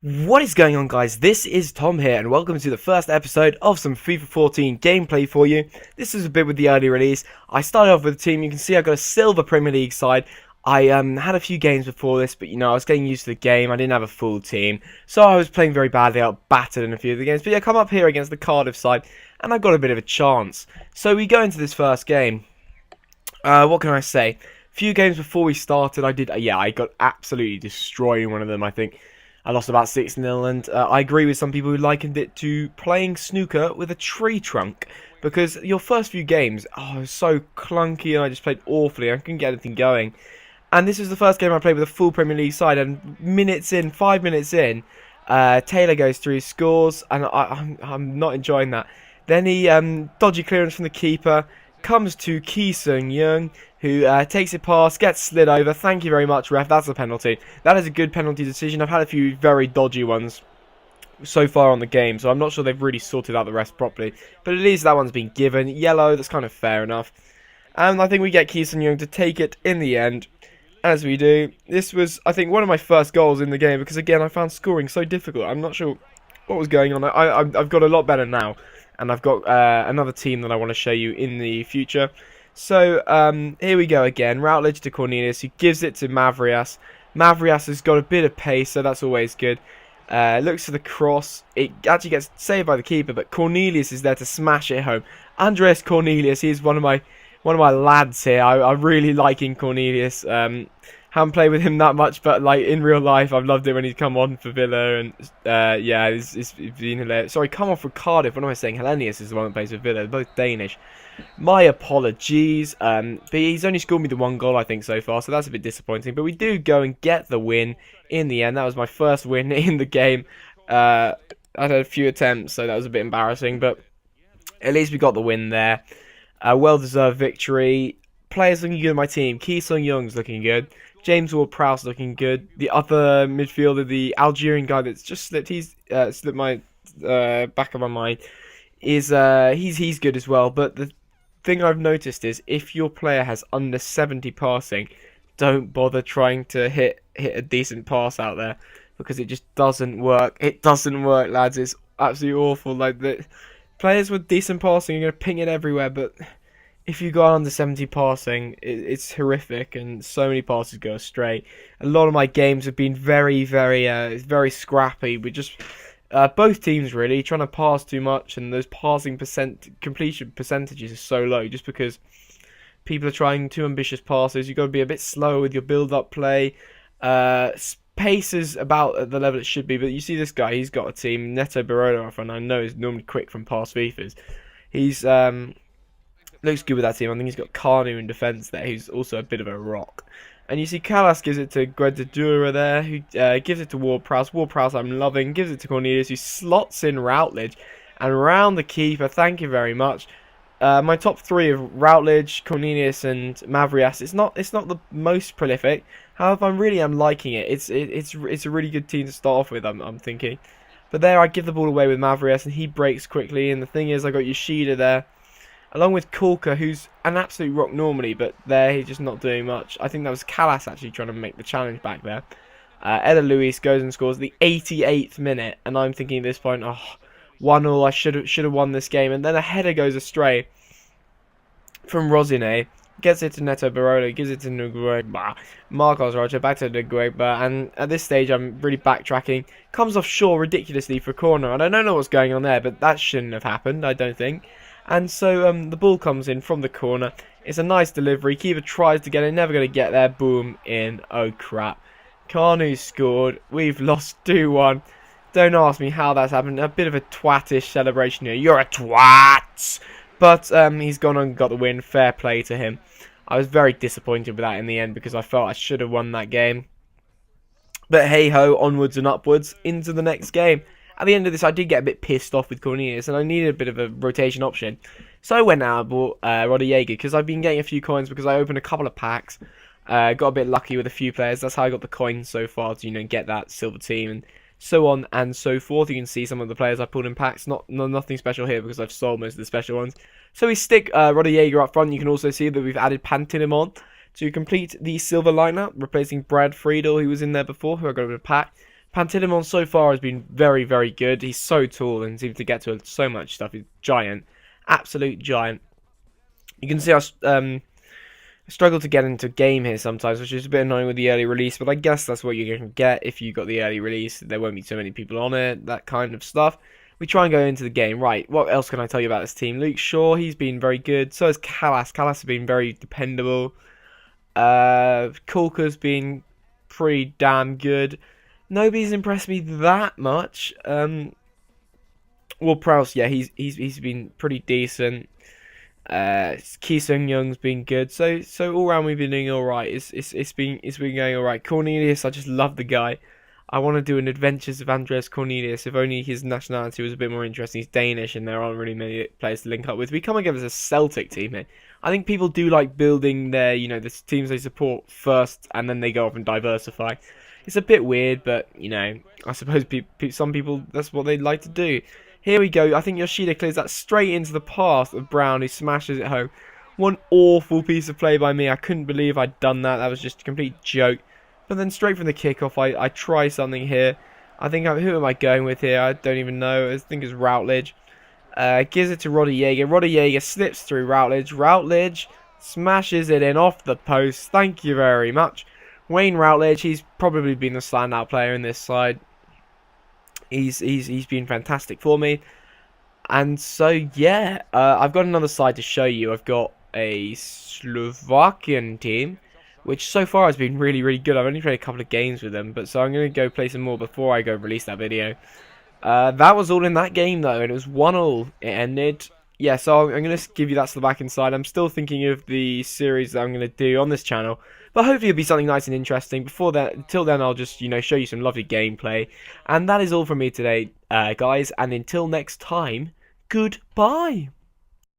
What is going on, guys? This is Tom here, and welcome to the first episode of some FIFA 14 gameplay for you. This is a bit with the early release. I started off with a team. You can see I got a silver Premier League side. I had a few games before this, but I was getting used to the game. I didn't have a full team, so I was playing very badly. I got battered in a few of the games. But yeah, come up here against the Cardiff side, and I got a bit of a chance. So we go into this first game. What can I say? A few games before we started, I got absolutely destroyed in one of them, I think. I lost about 6-0, and I agree with some people who likened it to playing snooker with a tree trunk. Because your first few games, it was so clunky, and I just played awfully. I couldn't get anything going. And this was the first game I played with a full Premier League side, and 5 minutes in, Taylor goes through, scores, and I'm not enjoying that. Then he, dodgy clearance from the keeper, comes to Ki Sung-young, who takes it past, gets slid over. Thank you very much, ref. That's a penalty. That is a good penalty decision. I've had a few very dodgy ones so far on the game, so I'm not sure they've really sorted out the rest properly. But at least that one's been given. Yellow, that's kind of fair enough. And I think we get Ki Sung-young to take it in the end, as we do. This was, I think, one of my first goals in the game, because again, I found scoring so difficult. I'm not sure what was going on. I've got a lot better now, and I've got another team that I want to show you in the future. So, here we go again. Routledge to Cornelius, who gives it to Mavrias. Mavrias has got a bit of pace, so that's always good. Looks for the cross. It actually gets saved by the keeper, but Cornelius is there to smash it home. Andres Cornelius, he's one of my lads here. I'm really liking Cornelius. Haven't played with him that much, but like in real life, I've loved it when he's come on for Villa, and yeah, it's been hilarious. Sorry, come on for Cardiff. What am I saying? Hellenius is the one that plays for Villa. They're both Danish. My apologies. But he's only scored me the one goal, I think, so far, so that's a bit disappointing. But we do go and get the win in the end. That was my first win in the game. I had a few attempts, so that was a bit embarrassing, but at least we got the win there. Well-deserved victory. Players looking good in my team. Ki Sung-young's looking good. James Ward-Prowse looking good. The other midfielder, the Algerian guy that's just slipped, he's slipped my back of my mind, is he's good as well. But the thing I've noticed is if your player has under 70 passing, don't bother trying to hit a decent pass out there, because it just doesn't work. It doesn't work, lads. It's absolutely awful. Like, the players with decent passing are going to ping it everywhere, but if you go under 70 passing, it's horrific, and so many passes go astray. A lot of my games have been very scrappy. We just both teams really trying to pass too much, and those completion percentages are so low just because people are trying too ambitious passes. You've got to be a bit slower with your build-up play. Pace is about at the level it should be, but you see this guy, he's got a team. Neto Barolo up front, I know he's normally quick from past FIFAs. He's looks good with that team. I think he's got Kanu in defence there, who's also a bit of a rock. And you see Callas gives it to Guedadura there, who gives it to Ward-Prowse. Ward-Prowse I'm loving, gives it to Cornelius, who slots in Routledge. And round the keeper, thank you very much. My top three of Routledge, Cornelius, and Mavrias. It's not the most prolific. However, I'm liking it. It's a really good team to start off with, I'm thinking. But there, I give the ball away with Mavrias, and he breaks quickly. And the thing is, I got Yoshida there, along with Kulka, who's an absolute rock normally, but there he's just not doing much. I think that was Callas actually trying to make the challenge back there. Eder Luis goes and scores the 88th minute, and I'm thinking at this point, 1-0, I should have won this game. And then a header goes astray from Rosine, gets it to Neto Barolo, gives it to Ngueba, Marcos Roger, back to Ngueba, and at this stage I'm really backtracking. Comes offshore ridiculously for a corner, and I don't know what's going on there, but that shouldn't have happened, I don't think. And so the ball comes in from the corner. It's a nice delivery. Keeper tries to get it, never going to get there. Boom, in. Oh, crap. Kanu scored. We've lost 2-1. Don't ask me how that's happened. A bit of a twatish celebration here. You're a twat! But he's gone and got the win. Fair play to him. I was very disappointed with that in the end, because I felt I should have won that game. But hey-ho, onwards and upwards into the next game. At the end of this, I did get a bit pissed off with Cornelius, and I needed a bit of a rotation option. So I went out and bought Rodallega, because I've been getting a few coins because I opened a couple of packs. Got a bit lucky with a few players. That's how I got the coins so far to, get that silver team, and so on and so forth. You can see some of the players I pulled in packs. Nothing special here because I've sold most of the special ones. So we stick Rodallega up front. You can also see that we've added Pantilimon to complete the silver lineup, replacing Brad Friedel, who was in there before, who I got in a pack. Pantilimon so far has been very, very good. He's so tall and seems to get to so much stuff. He's giant. Absolute giant. You can see I struggle to get into game here sometimes, which is a bit annoying with the early release, but I guess that's what you're going to get if you got the early release. There won't be so many people on it, that kind of stuff. We try and go into the game. Right, what else can I tell you about this team? Luke Shaw, he's been very good. So has Callas. Callas has been very dependable. Kulka's been pretty damn good. Nobody's impressed me that much. Well, Prowse, yeah, he's been pretty decent. Ki Sung Young's been good. So all round we've been doing all right. It's been going all right. Cornelius, I just love the guy. I want to do an Adventures of Andreas Cornelius. If only his nationality was a bit more interesting. He's Danish, and there aren't really many players to link up with. We come against a Celtic team here. I think people do like building their, the teams they support first, and then they go off and diversify. It's a bit weird, but I suppose some people that's what they like to do. Here we go. I think Yoshida clears that straight into the path of Brown, who smashes it home. One awful piece of play by me. I couldn't believe I'd done that. That was just a complete joke. But then straight from the kickoff, I try something here. I think, who am I going with here? I don't even know. I think it's Routledge. Gives it to Roddy Jaeger. Roddy Jaeger slips through Routledge. Routledge smashes it in off the post. Thank you very much. Wayne Routledge, he's probably been the standout player in this side. He's been fantastic for me. And so, yeah, I've got another side to show you. I've got a Slovakian team, which so far has been really, really good. I've only played a couple of games with them, but so I'm going to go play some more before I go release that video. That was all in that game, though, and it was 1-1. It ended. Yeah, so I'm going to give you that Slovakian side. I'm still thinking of the series that I'm going to do on this channel, but hopefully it'll be something nice and interesting. Before that, until then, I'll just, show you some lovely gameplay. And that is all from me today, guys, and until next time, goodbye.